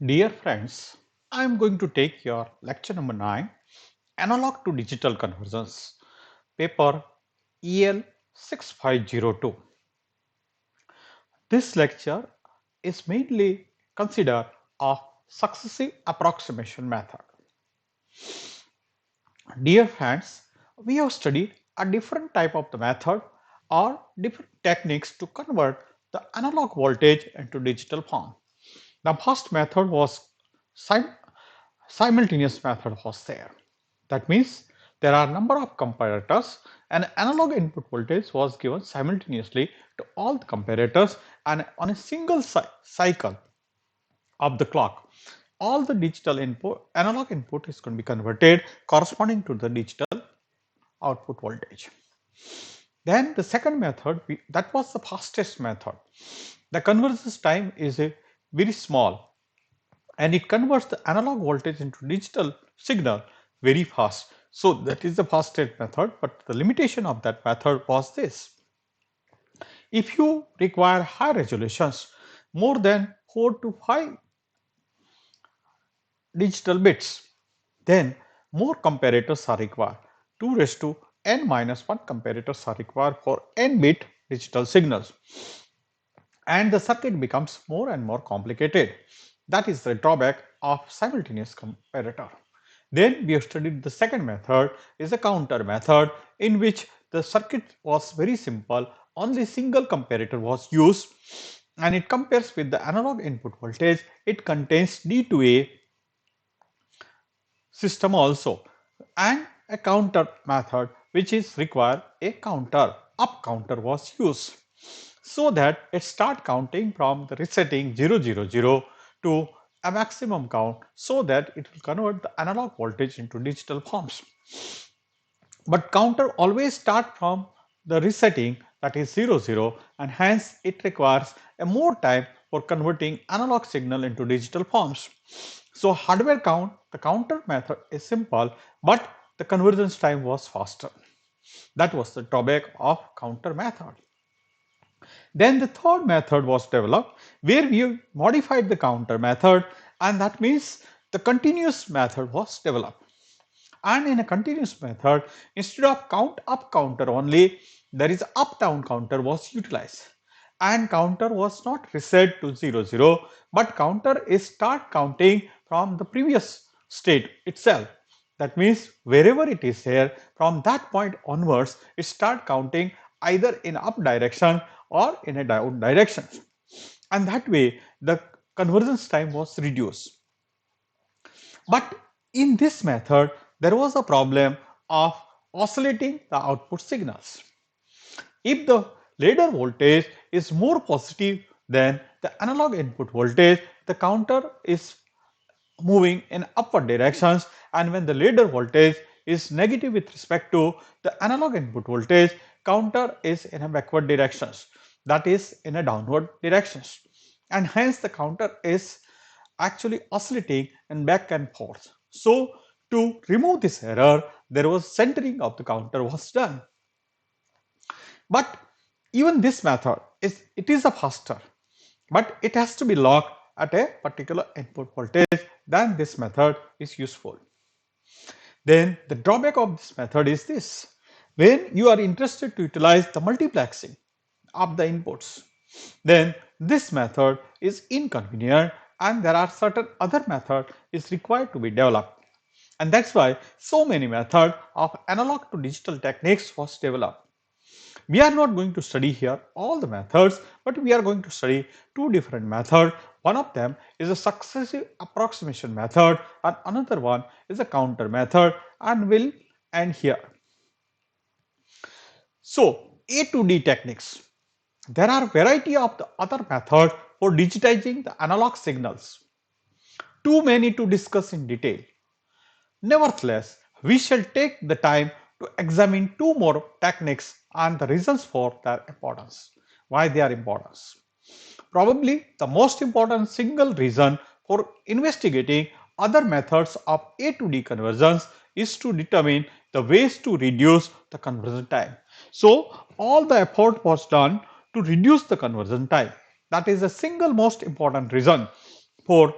Dear friends, I am going to take your lecture number 9, Analog to Digital Conversions, paper EL 6502. This lecture is mainly considered a successive approximation method. Dear friends, we have studied a different type of the method or different techniques to convert the analog voltage into digital form. The first method was sim- simultaneous method was there. That means there are number of comparators and analog input voltage was given simultaneously to all the comparators and on a single cycle of the clock. All the digital input, analog input is going to be converted corresponding to the digital output voltage. Then the second method, that was the fastest method. The convergence time is a very small and it converts the analog voltage into digital signal very fast. So that is the fastest method, but the limitation of that method was this. If you require high resolutions, more than 4 to 5 digital bits, then more comparators are required. 2 raised to n minus 1 comparators are required for n bit digital signals. And the circuit becomes more and more complicated. That is the drawback of simultaneous comparator. Then we have studied the second method is a counter method in which the circuit was very simple, only single comparator was used and it compares with the analog input voltage. It contains D2A system also and a counter method which is require a counter up counter was used so that it start counting from the resetting 000 to a maximum count so that it will convert the analog voltage into digital forms. But counter always start from the resetting that is 00 and hence it requires a more time for converting analog signal into digital forms. So hardware count, the counter method is simple but the convergence time was faster. That was the drawback of counter method. Then the third method was developed where we modified the counter method and that means the continuous method was developed. And in a continuous method, instead of count up counter only, there is up down counter was utilized. And counter was not reset to 00, but counter is start counting from the previous state itself. That means wherever it is here, from that point onwards, it start counting either in up direction or in a down direction. And that way, the convergence time was reduced. But in this method, there was a problem of oscillating the output signals. If the ladder voltage is more positive than the analog input voltage, the counter is moving in upward directions, and when the ladder voltage is negative with respect to the analog input voltage, counter is in a backward directions, that is in a downward directions, and hence the counter is actually oscillating and back and forth. So to remove this error, there was centering of the counter was done. But even this method is a faster, but it has to be locked at a particular input voltage. Then this method is useful. Then the drawback of this method is this: when you are interested to utilize the multiplexing of the inputs, then this method is inconvenient and there are certain other method is required to be developed. And that's why so many methods of analog to digital techniques was developed. We are not going to study here all the methods, but we are going to study two different methods. One of them is a successive approximation method and another one is a counter method, and will end here. So A to D techniques. There are variety of the other methods for digitizing the analog signals. Too many to discuss in detail. Nevertheless, we shall take the time to examine two more techniques and the reasons for their importance, why they are important. Probably the most important single reason for investigating other methods of A to D conversions is to determine the ways to reduce the conversion time. So all the effort was done to reduce the conversion time. That is the single most important reason for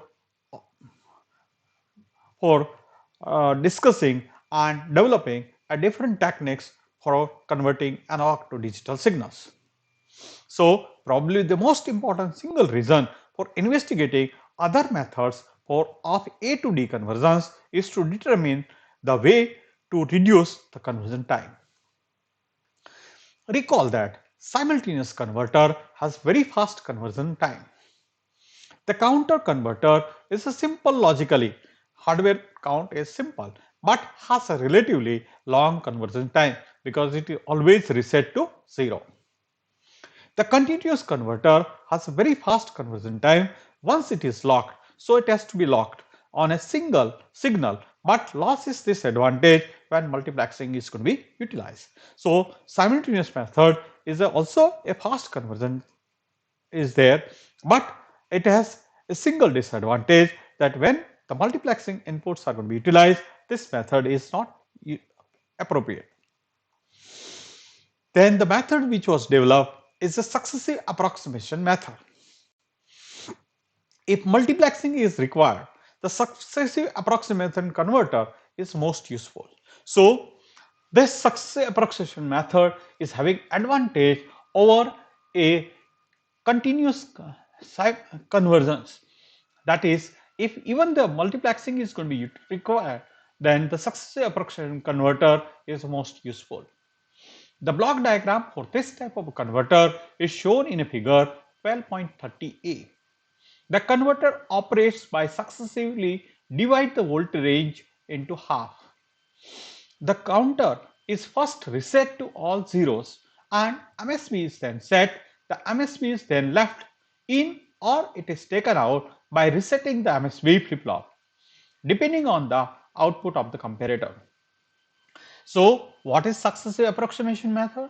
for discussing and developing a different techniques for converting analog to digital signals. So, probably the most important single reason for investigating other methods for of A to D conversions is to determine the way to reduce the conversion time. Recall that simultaneous converter has very fast conversion time. The counter converter is a simple logically. Hardware count is simple but has a relatively long conversion time because it is always reset to 0. The continuous converter has a very fast conversion time once it is locked, so it has to be locked on a single signal, but loses this advantage when multiplexing is going to be utilized. So, simultaneous method is also a fast conversion is there, but it has a single disadvantage that when the multiplexing inputs are going to be utilized, this method is not appropriate. Then the method which was developed is the successive approximation method. If multiplexing is required, the successive approximation converter is most useful. So, this successive approximation method is having advantage over a continuous conversions. That is, if even the multiplexing is going to be required, then the successive approximation converter is most useful. The block diagram for this type of converter is shown in a figure 12.30a. The converter operates by successively divide the voltage range into half. The counter is first reset to all zeros and MSB is then set. The MSB is then left in or it is taken out by resetting the MSB flip-flop depending on the output of the comparator. So, what is successive approximation method?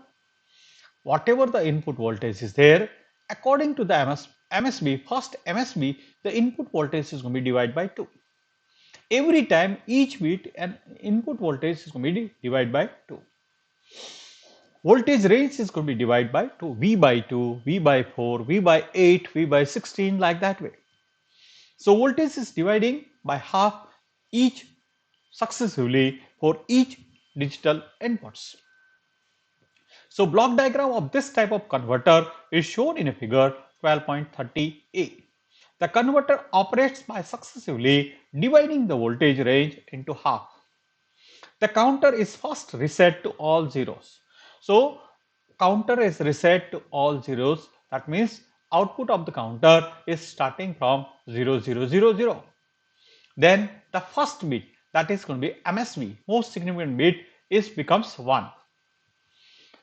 Whatever the input voltage is there, according to the MSB, first MSB, the input voltage is going to be divided by 2. Every time each bit and input voltage is going to be divided by 2. Voltage range is going to be divided by 2, V by 2, V by 4, V by 8, V by 16 like that way. So voltage is dividing by half each successively for each digital inputs. So block diagram of this type of converter is shown in a figure 12.30a. The converter operates by successively dividing the voltage range into half. The counter is first reset to all zeros. So counter is reset to all zeros. That means output of the counter is starting from 0000. Then the first bit, that is going to be MSB, most significant bit, is becomes 1.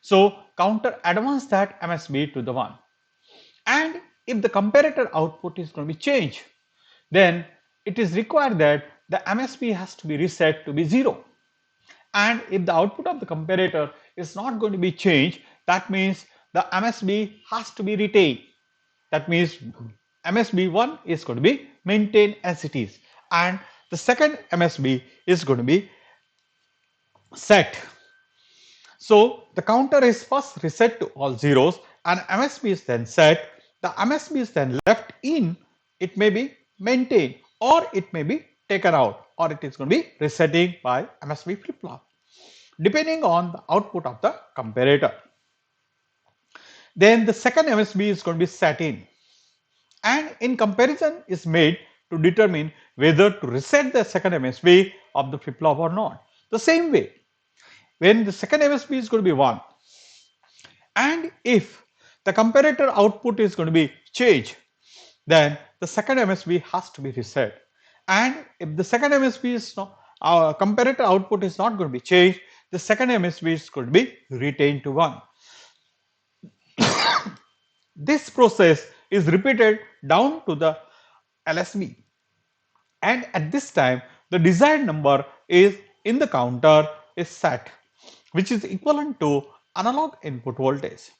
So counter advance that MSB to the 1. And if the comparator output is going to be changed, then it is required that the MSB has to be reset to be 0. And if the output of the comparator is not going to be changed, that means the MSB has to be retained. That means MSB1 is going to be maintained as it is, and the second MSB is going to be set. So the counter is first reset to all zeros and MSB is then set. The MSB is then left in. It may be maintained or it may be taken out, or it is going to be resetting by MSB flip-flop depending on the output of the comparator. Then the second MSB is going to be set in, and in comparison is made to determine whether to reset the second MSB of the flip-flop or not. The same way, when the second MSB is going to be 1, and if the comparator output is going to be changed, then the second MSB has to be reset. And if the second MSB is not, comparator output is not going to be changed, the second MSB is going to be retained to 1. This process is repeated down to the LSB, and at this time the desired number is in the counter is set, which is equivalent to analog input voltage.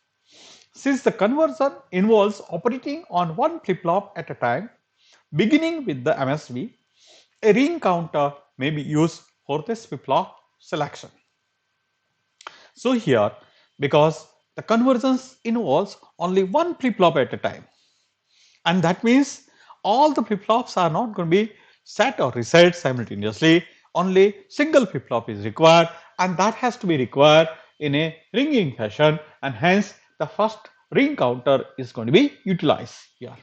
Since the conversion involves operating on one flip-flop at a time, beginning with the MSB, a ring counter may be used for this flip-flop selection. So here, because the conversions involves only one flip-flop at a time, and that means all the flip-flops are not going to be set or reset simultaneously. Only single flip-flop is required, and that has to be required in a ringing fashion, and hence the first ring counter is going to be utilized here.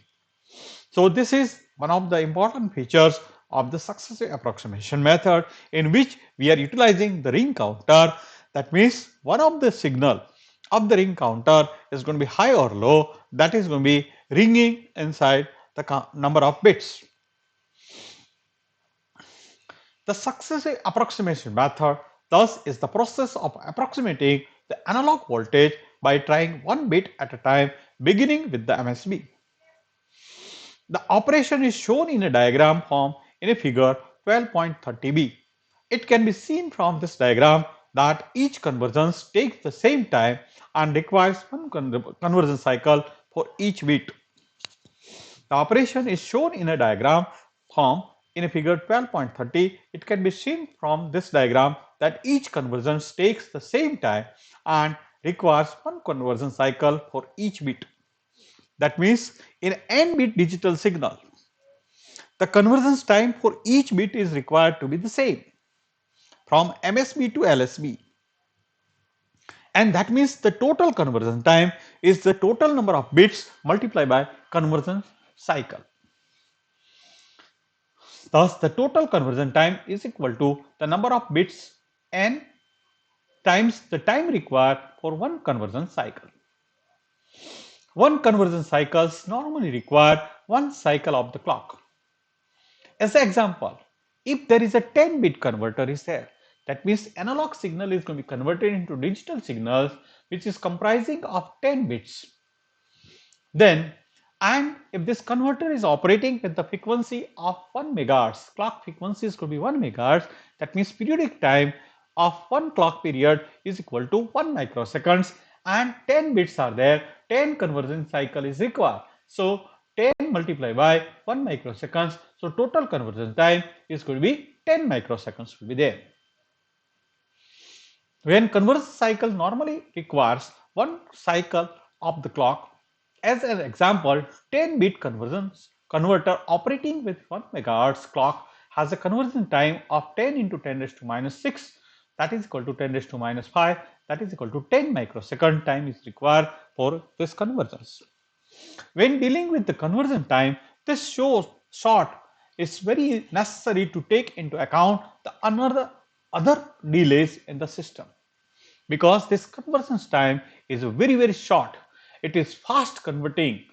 So this is one of the important features of the successive approximation method, in which we are utilizing the ring counter. That means one of the signal of the ring counter is going to be high or low, that is going to be ringing inside the number of bits. The successive approximation method thus is the process of approximating the analog voltage by trying one bit at a time, beginning with the MSB. The operation is shown in a diagram form in a figure 12.30b. It can be seen from this diagram that each convergence takes the same time and requires one conversion cycle for each bit. The operation is shown in a diagram form in a figure 12.30. It can be seen from this diagram that each convergence takes the same time and requires one conversion cycle for each bit. That means in n-bit digital signal, the convergence time for each bit is required to be the same from MSB to LSB. And that means the total conversion time is the total number of bits multiplied by conversion cycle. Thus, the total conversion time is equal to the number of bits n times the time required for one conversion cycle. One conversion cycles normally require one cycle of the clock. As an example, if there is a 10-bit converter is there, that means analog signal is going to be converted into digital signals, which is comprising of 10 bits. Then, and if this converter is operating with the frequency of 1 megahertz, clock frequency is going to be 1 megahertz, that means periodic time of one clock period is equal to 1 microseconds, and 10 bits are there, 10 conversion cycle is required. So 10 multiplied by 1 microseconds, so total conversion time is going to be 10 microseconds will be there. When conversion cycle normally requires one cycle of the clock, as an example, 10-bit converter operating with 1 megahertz clock has a conversion time of 10 into 10 raised to minus 6, that is equal to 10 raised to minus 5, that is equal to 10 microsecond time is required for this convergence. When dealing with the conversion time, this short is very necessary to take into account the other delays in the system, because this conversion time is very short. It is fast converting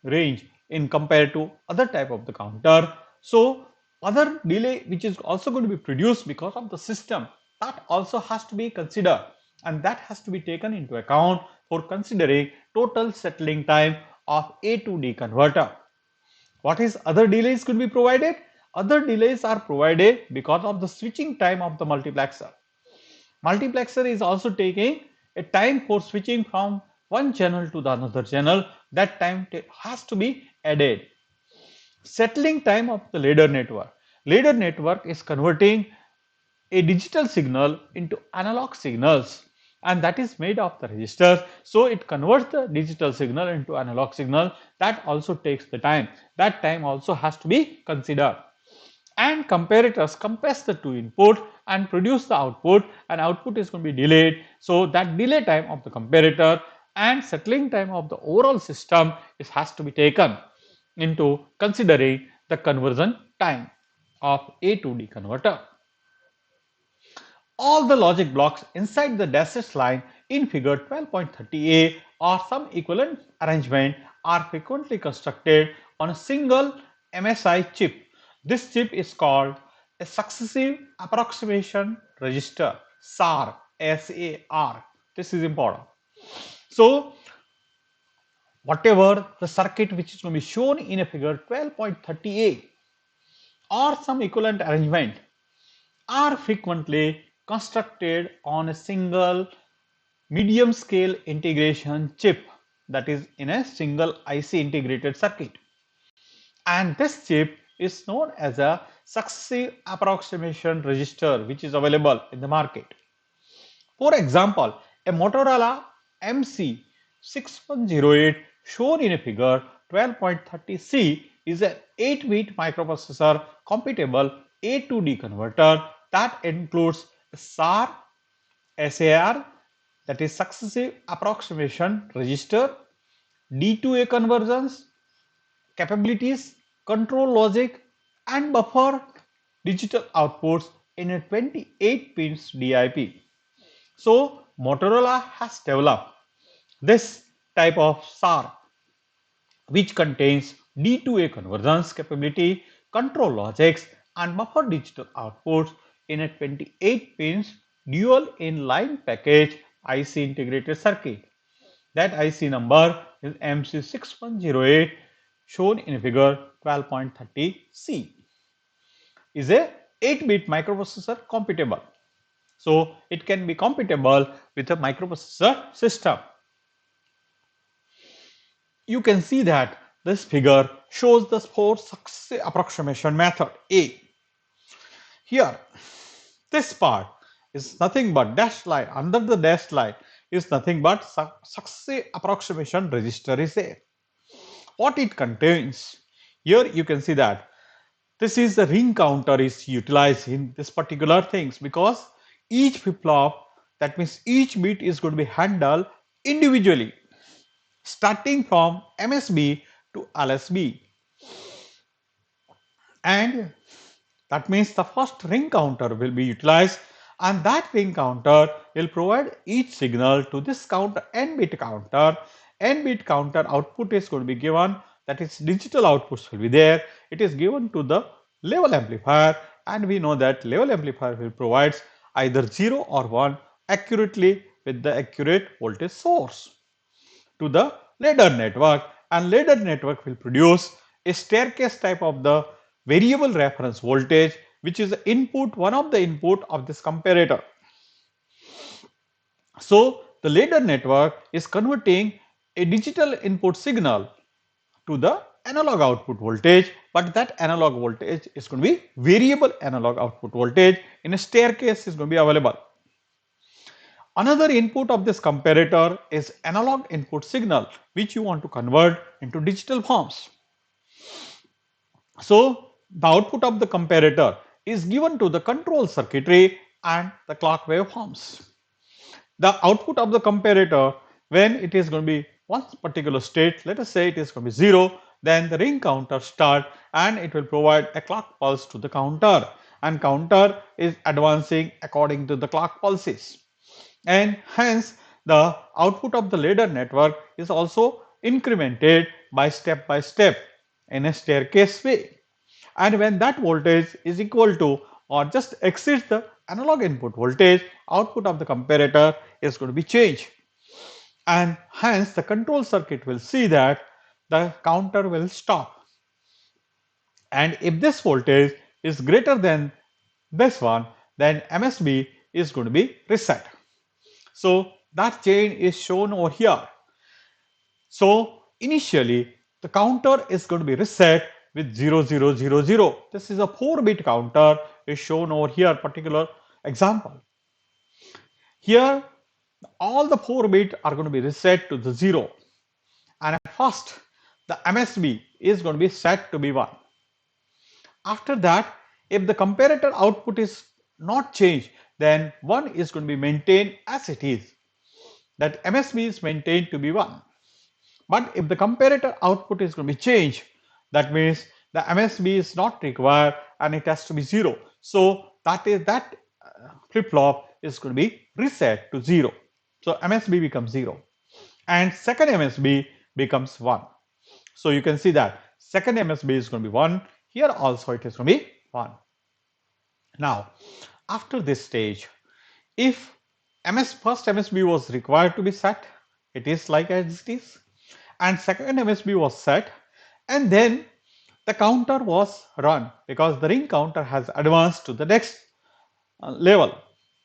range in compared to other type of the counter. So other delay which is also going to be produced because of the system, that also has to be considered, and that has to be taken into account for considering total settling time of A to D converter. What is other delays could be provided? Other delays are provided because of the switching time of the multiplexer. Multiplexer is also taking a time for switching from one channel to the another channel. That time has to be added. Settling time of the ladder network. Ladder network is converting a digital signal into analog signals, and that is made of the registers. So it converts the digital signal into analog signal. That also takes the time. That time also has to be considered. And comparators compress the two input and produce the output, and output is going to be delayed. So that delay time of the comparator and settling time of the overall system has to be taken into considering the conversion time of A to D converter. All the logic blocks inside the dashed line in figure 12.30a or some equivalent arrangement are frequently constructed on a single MSI chip. This chip is called a successive approximation register, SAR, SAR. This is important. So whatever the circuit which is going to be shown in a figure 12.30a or some equivalent arrangement are frequently constructed on a single medium scale integration chip, that is in a single IC integrated circuit. And this chip is known as a successive approximation register, which is available in the market. For example, a Motorola MC6108 shown in a figure 12.30c is an 8-bit microprocessor compatible A to D converter that includes SAR, SAR, that is successive approximation register, D to A conversions, capabilities, control logic, and buffer digital outputs in a 28 pins DIP. So Motorola has developed this type of SAR which contains D2A conversions capability, control logics, and buffer digital outputs in a 28 pins dual inline package IC integrated circuit. That IC number is MC6108 shown in figure 12.30C. Is a 8-bit microprocessor compatible. So it can be compatible with a microprocessor system. You can see that this figure shows the force approximation method A. Here, this part is nothing but dashed line. Under the dashed line is nothing but successive approximation register is there. What it contains? Here you can see that this is the ring counter is utilized in this particular things because each flip-flop, that means each bit is going to be handled individually starting from MSB to LSB, and that means the first ring counter will be utilized, and that ring counter will provide each signal to this counter n bit counter. N bit counter output is going to be given, that is digital outputs will be there. It is given to the level amplifier, and we know that level amplifier will provide either 0 or 1 accurately with the accurate voltage source to the ladder network, and ladder network will produce a staircase type of the variable reference voltage which is the input, one of the input of this comparator. So the ladder network is converting a digital input signal to the analog output voltage, but that analog voltage is going to be variable analog output voltage in a staircase is going to be available. Another input of this comparator is analog input signal which you want to convert into digital forms. So the output of the comparator is given to the control circuitry and the clock waveforms. The output of the comparator, when it is going to be one particular state, let us say it is going to be 0, then the ring counter start and it will provide a clock pulse to the counter, and counter is advancing according to the clock pulses, and hence the output of the ladder network is also incremented by step in a staircase way. And when that voltage is equal to or just exceeds the analog input voltage, output of the comparator is going to be changed, and hence the control circuit will see that the counter will stop, and if this voltage is greater than this one, then MSB is going to be reset. So that chain is shown over here. So initially the counter is going to be reset with 0000. This is a 4-bit counter is shown over here, particular example. Here all the 4 bits are going to be reset to the 0, and at first the MSB is going to be set to be 1. After that, if the comparator output is not changed, then 1 is going to be maintained as it is, that MSB is maintained to be 1. But if the comparator output is going to be changed, that means the MSB is not required and it has to be 0. So that flip-flop is going to be reset to 0. So MSB becomes 0 and second MSB becomes 1. So you can see that second MSB is going to be 1. Here also it is going to be 1. Now after this stage, if first MSB was required to be set, it is like as it is, and second MSB was set, and then the counter was run because the ring counter has advanced to the next level,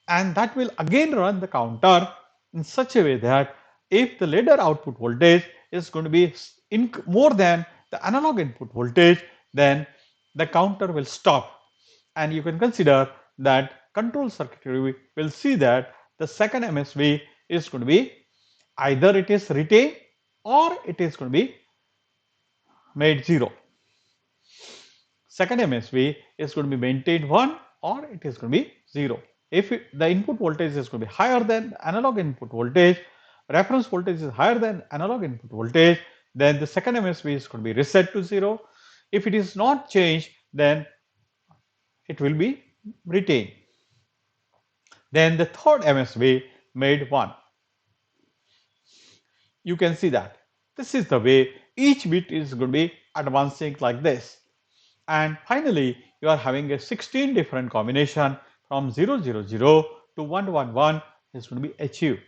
and that will again run the counter in such a way that if the ladder output voltage is going to be more than the analog input voltage, then the counter will stop, and you can consider that control circuitry will see that the second MSB is going to be either it is retained or it is going to be made 0. second MSB is going to be maintained 1 or it is going to be 0. If the input voltage is going to be higher than the analog input voltage, reference voltage is higher than analog input voltage, then the second MSB is going to be reset to 0. If it is not changed, then it will be retained. Then the third MSB made 1. You can see that this is the way each bit is going to be advancing like this. And finally, you are having a 16 different combination from 000 to 111 is going to be achieved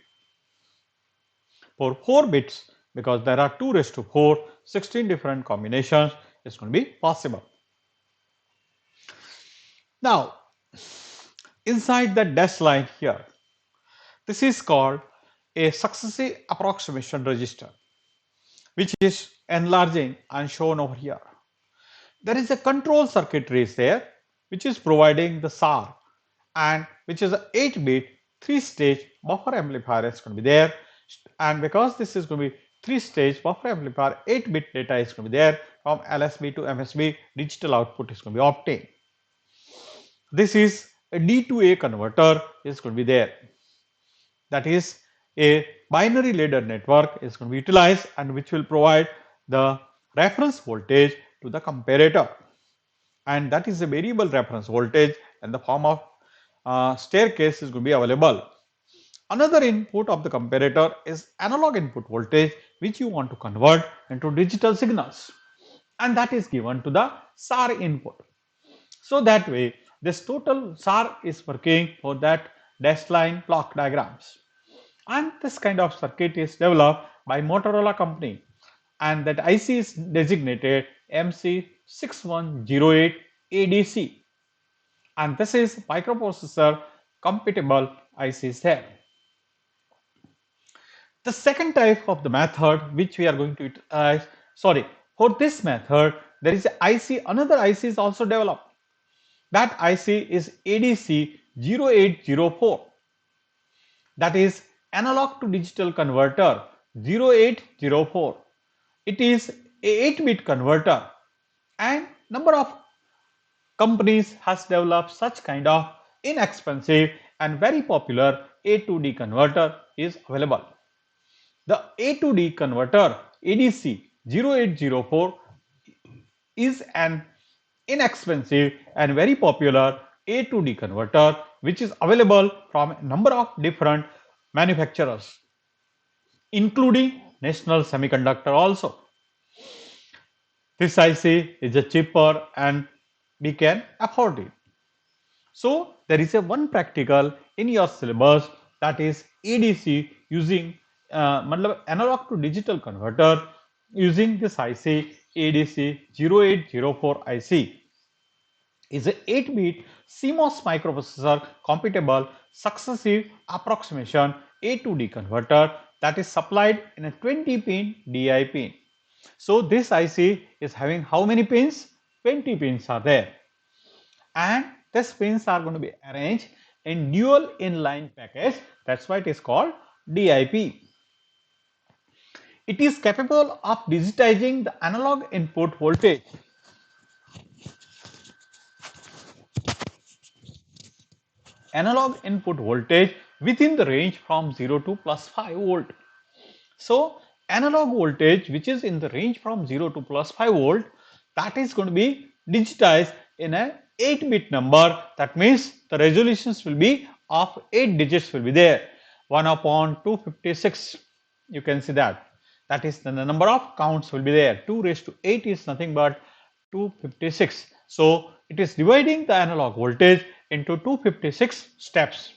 for 4 bits, because there are 2 raised to 4, 16 different combinations is going to be possible. Now, inside the dash line here, this is called a successive approximation register, which is enlarging and shown over here. There is a control circuitry is there, which is providing the SAR, and which is an 8-bit 3-stage buffer amplifier is going to be there. And because this is going to be 3-stage buffer amplifier, 8-bit data is going to be there from LSB to MSB, digital output is going to be obtained. This is a D2A converter is going to be there. That is a binary ladder network is going to be utilized, and which will provide the reference voltage to the comparator, and that is a variable reference voltage in the form of staircase is going to be available. Another input of the comparator is analog input voltage, which you want to convert into digital signals, and that is given to the SAR input. So that way this total SAR is working for that dash line block diagrams, and this kind of circuit is developed by Motorola company, and that IC is designated MC6108 ADC, and this is microprocessor compatible ICs there. The second type of the method which we are going to utilize, for this method there is a IC, another IC is also developed. That IC is ADC 0804, that is analog to digital converter 0804. It is a 8-bit converter, and number of companies has developed such kind of inexpensive and very popular A to D converter is available. The A to D converter ADC 0804 is an inexpensive and very popular A to D converter, which is available from a number of different manufacturers, including National Semiconductor also. This IC is a cheaper and we can afford it. So there is a one practical in your syllabus, that is ADC using analog to digital converter using this IC ADC 0804 IC is a 8-bit CMOS microprocessor compatible successive approximation A to D converter that is supplied in a 20-pin DI pin. So this IC is having how many pins? 20 pins are there, and these pins are going to be arranged in dual inline package. That's why it is called DIP. It is capable of digitizing the analog input voltage. Analog input voltage within the range from 0 to plus 5 volt. So analog voltage which is in the range from 0 to plus 5 volt, that is going to be digitized in a 8-bit number. That means the resolutions will be of 8 digits will be there, 1 upon 256. You can see that. That is the number of counts will be there. 2 raised to 8 is nothing but 256. So it is dividing the analog voltage into 256 steps,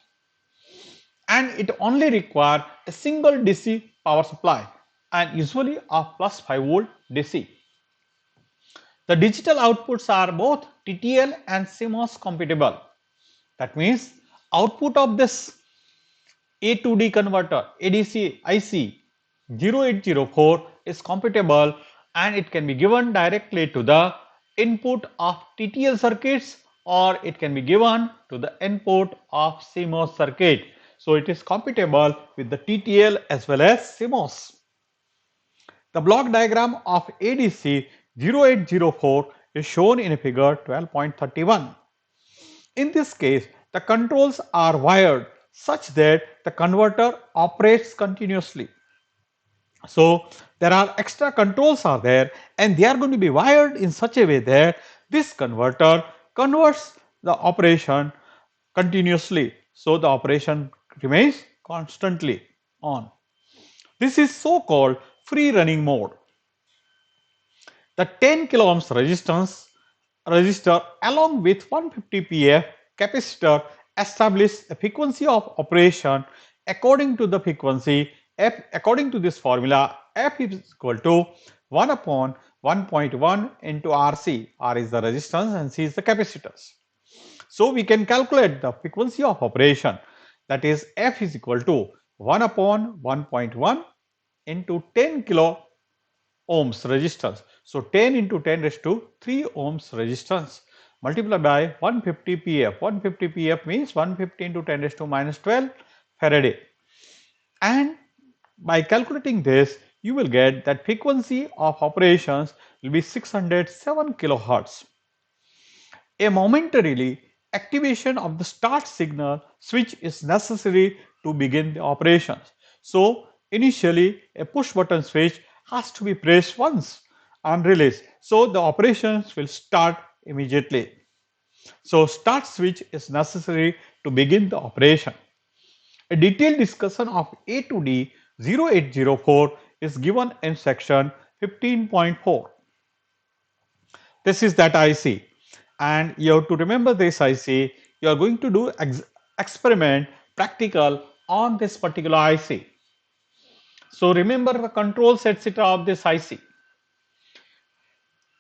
and it only requires a single DC power supply, and usually of plus 5 volt DC. The digital outputs are both TTL and CMOS compatible. That means output of this A to D converter ADC IC 0804 is compatible, and it can be given directly to the input of TTL circuits, or it can be given to the input of CMOS circuit. So it is compatible with the TTL as well as CMOS. The block diagram of ADC 0804 is shown in figure 12.31. In this case, the controls are wired such that the converter operates continuously. So there are extra controls are there and they are going to be wired in such a way that this converter converts the operation continuously. So the operation remains constantly on. This is so called free running mode. The 10 kilo ohms resistor along with 150 pf capacitor establish a frequency of operation according to the frequency f. According to this formula, f is equal to 1 upon 1.1 into RC. R is the resistance and C is the capacitors. So we can calculate the frequency of operation, that is f is equal to 1 upon 1.1 into 10 kilo ohms resistance. So 10 into 10 raised to 3 ohms resistance multiplied by 150 pf. 150 pf means 150 into 10 raised to minus 12 Faraday. And by calculating this, you will get that frequency of operations will be 607 kilohertz. A momentarily activation of the start signal switch is necessary to begin the operations. So initially a push button switch has to be pressed once and released. So the operations will start immediately. So start switch is necessary to begin the operation. A detailed discussion of A to D 0804 is given in section 15.4. This is that IC, and you have to remember this IC. You are going to do experiment practical on this particular IC. So remember the controls etc. of this IC.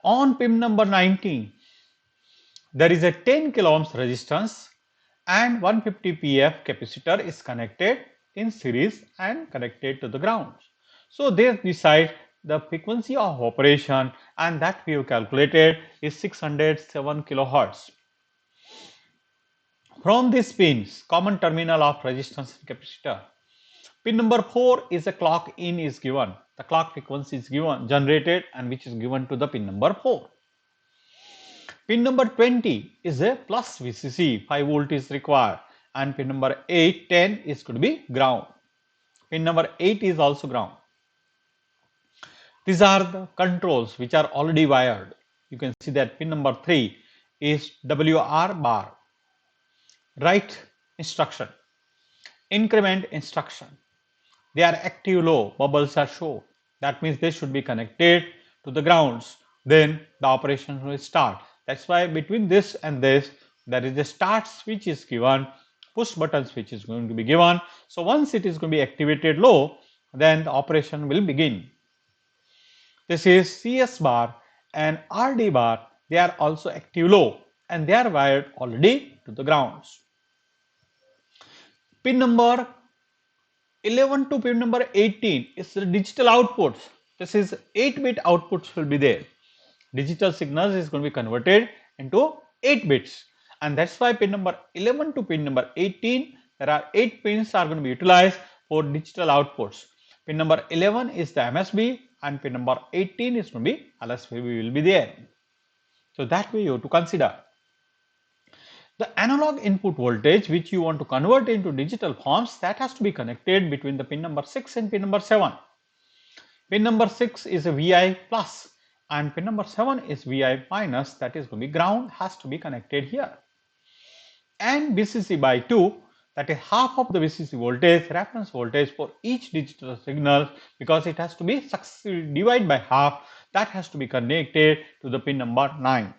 On pin number 19, there is a 10 kilo ohms resistance and 150 pf capacitor is connected in series and connected to the ground. So they decide the frequency of operation, and that we have calculated is 607 kilohertz. From these pins, common terminal of resistance and capacitor, pin number 4 is a clock in is given. The clock frequency is given, generated, and which is given to the pin number 4. Pin number 20 is a plus VCC, 5 volt is required, and pin number 8, 10 is going to be ground. Pin number 8 is also ground. These are the controls which are already wired. You can see that pin number 3 is WR bar, write instruction, increment instruction. They are active low, bubbles are shown. That means they should be connected to the grounds. Then the operation will start. That's why between this and this, there is a start switch is given, push button switch is going to be given. So once it is going to be activated low, then the operation will begin. This is CS bar and RD bar. They are also active low and they are wired already to the grounds. Pin number 11 to pin number 18 is the digital outputs. This is 8-bit outputs will be there. Digital signals is going to be converted into 8 bits, and that's why pin number 11 to pin number 18, there are 8 pins are going to be utilized for digital outputs. Pin number 11 is the MSB and pin number 18 is going to be LSB will be there. So that way you have to consider. The analog input voltage which you want to convert into digital forms, that has to be connected between the pin number 6 and pin number 7. Pin number 6 is a VI plus and pin number 7 is VI minus, that is going to be ground, has to be connected here. And VCC by 2, that is half of the VCC voltage, reference voltage for each digital signal, because it has to be successfully divided by half, that has to be connected to the pin number 9.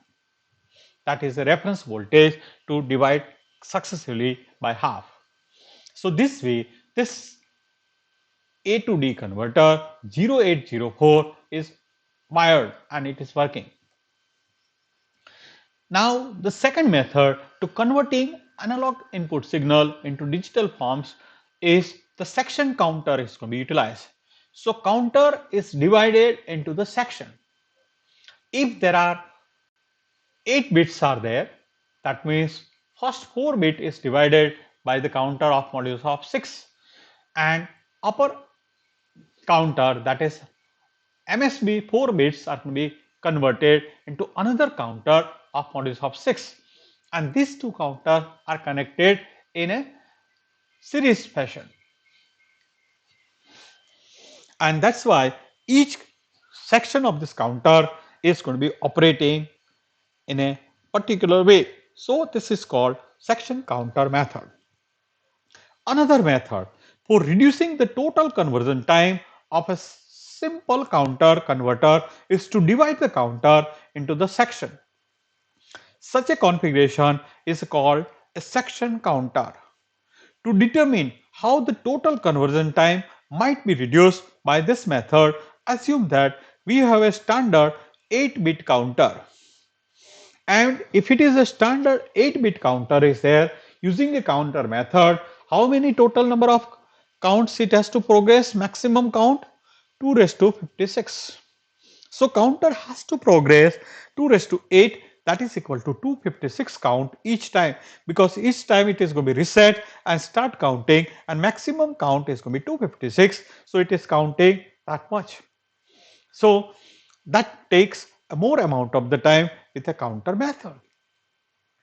That is the reference voltage to divide successively by half. So this way, this A to D converter 0804 is wired and it is working. Now the second method to converting analog input signal into digital forms is the section counter is going to be utilized. So counter is divided into the section. If there are 8 bits are there, that means first 4 bit is divided by the counter of modules of 6, and upper counter, that is MSB 4 bits are going to be converted into another counter of modules of 6, and these two counters are connected in a series fashion, and that's why each section of this counter is going to be operating in a particular way. So this is called section counter method. Another method for reducing the total conversion time of a simple counter converter is to divide the counter into the section. Such a configuration is called a section counter. To determine how the total conversion time might be reduced by this method, assume that we have a standard 8-bit counter. And if it is a standard 8-bit counter is there, using a counter method, how many total number of counts it has to progress? Maximum count 2 raised to 56. So counter has to progress 2 raised to 8, that is equal to 256 count each time, because each time it is going to be reset and start counting, and maximum count is going to be 256. So it is counting that much. So that takes a more amount of the time with a counter method.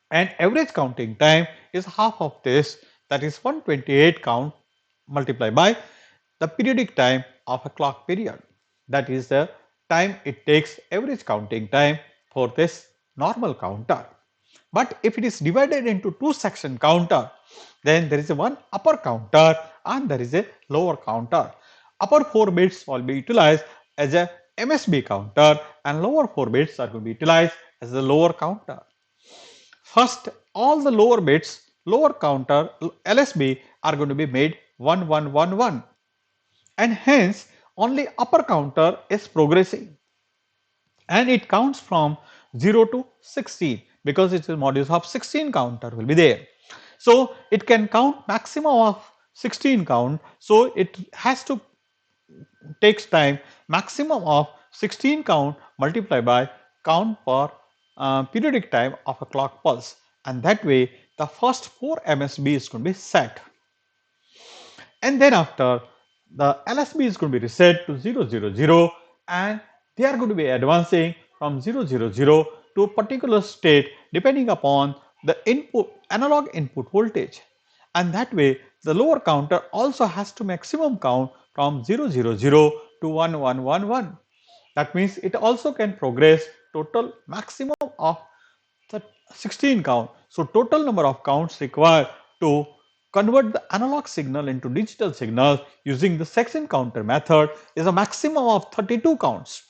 And average counting time is half of this, that is 128 count multiplied by the periodic time of a clock period. That is the time it takes average counting time for this normal counter. But if it is divided into two section counter, then there is a one upper counter and there is a lower counter. Upper 4 bits will be utilized as a MSB counter and lower 4 bits are going to be utilized as the lower counter. First, all the lower bits, lower counter LSB are going to be made 1111, and hence only upper counter is progressing, and it counts from 0 to 16 because it is modules of 16 counter will be there. So it can count maximum of 16 count, so it has to takes time maximum of 16 count multiplied by count per periodic time of a clock pulse, and that way the first 4 MSB is going to be set, and then after the LSB is going to be reset to 000, and they are going to be advancing from 000 to a particular state depending upon the input analog input voltage, and that way the lower counter also has to maximum count from 000 to 1111. That means it also can progress total maximum of the 16 count. So total number of counts required to convert the analog signal into digital signal using the section counter method is a maximum of 32 counts,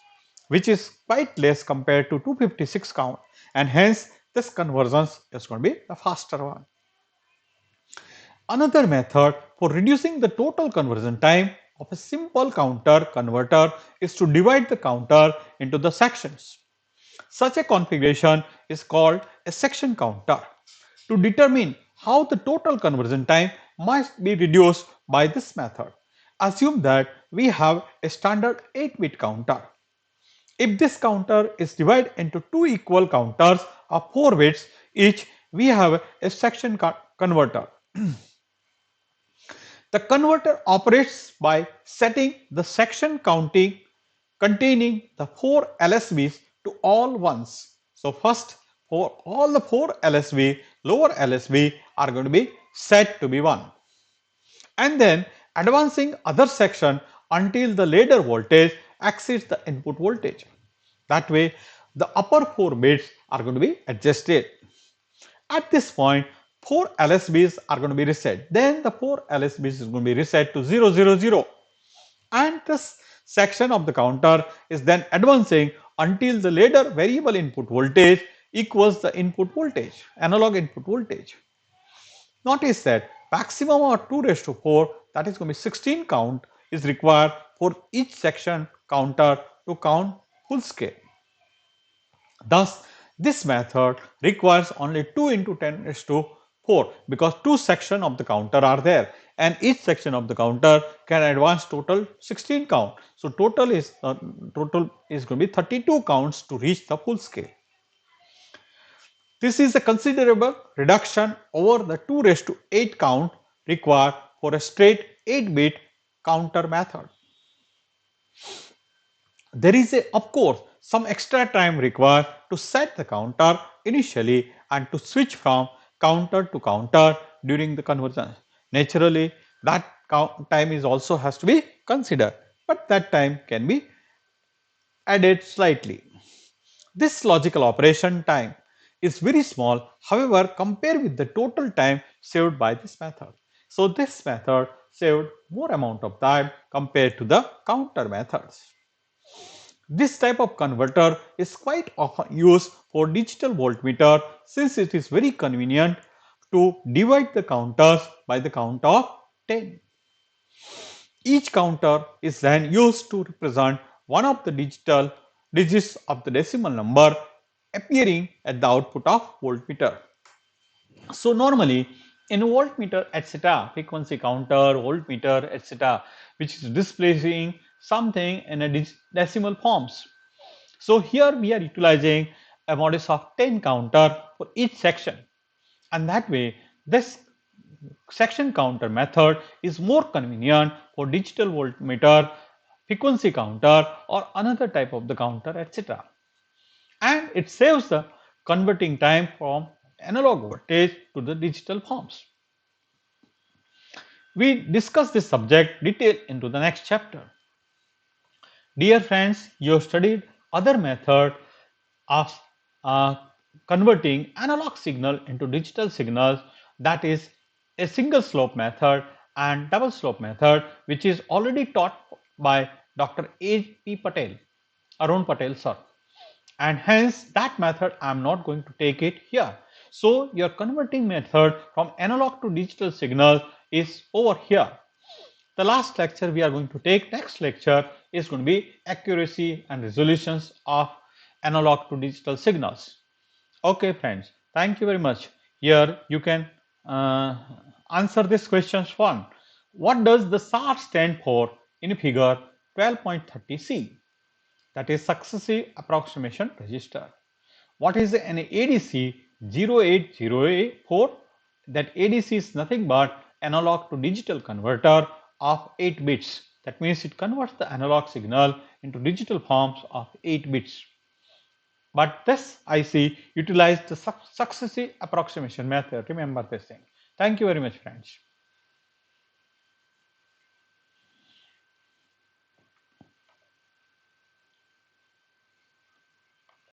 which is quite less compared to 256 count, and hence this conversion is going to be the faster one. Another method for reducing the total conversion time of a simple counter converter is to divide the counter into the sections. Such a configuration is called a section counter. To determine how the total conversion time must be reduced by this method, assume that we have a standard 8-bit counter. If this counter is divided into two equal counters of 4 bits each, we have a section converter. The converter operates by setting the section counting containing the 4 LSBs to all ones. So first, for all the 4 LSB, lower LSB are going to be set to be 1, and then advancing other section until the ladder voltage exceeds the input voltage. That way the upper 4 bits are going to be adjusted. At this point 4 LSBs are going to be reset. Then the 4 LSBs is going to be reset to 000, and this section of the counter is then advancing until the ladder variable input voltage equals the input voltage, analog input voltage. Notice that maximum of 2 raised to 4, that is going to be 16 count, is required for each section counter to count full scale. Thus, this method requires only 2 into 10 raised to 4 because two sections of the counter are there, and each section of the counter can advance total 16 count. So total is going to be 32 counts to reach the full scale. This is a considerable reduction over the 2 raised to 8 count required for a straight 8-bit counter method. There is of course some extra time required to set the counter initially and to switch from counter to counter during the conversion. Naturally, that time is also has to be considered, but that time can be added slightly. This logical operation time is very small, however, compared with the total time saved by this method. So, this method saved more amount of time compared to the counter methods. This type of converter is quite often used for digital voltmeter since it is very convenient to divide the counters by the count of 10. Each counter is then used to represent one of the digital digits of the decimal number appearing at the output of voltmeter. So normally in voltmeter etc., frequency counter, voltmeter etc., which is displaying something in a decimal forms. So here we are utilizing a modus of 10 counter for each section, and that way this section counter method is more convenient for digital voltmeter, frequency counter or another type of the counter etc. And it saves the converting time from analog voltage to the digital forms. We discuss this subject detail into the next chapter. Dear friends, you have studied other method of uh, converting analog signal into digital signals, that is a single slope method and double slope method, which is already taught by Dr. A.P. Patel, Arun Patel sir, and hence that method I am not going to take it here. So your converting method from analog to digital signal is over here. The last lecture we are going to take, next lecture, is going to be accuracy and resolutions of analog to digital signals. Okay friends, thank you very much. Here you can answer this questions. One, what does the SAR stand for in figure 12.30c? That is successive approximation register. What is an ADC 0804? That ADC is nothing but analog to digital converter of 8 bits. That means it converts the analog signal into digital forms of 8 bits. But this IC utilized the successive approximation method. Remember this thing. Thank you very much, friends.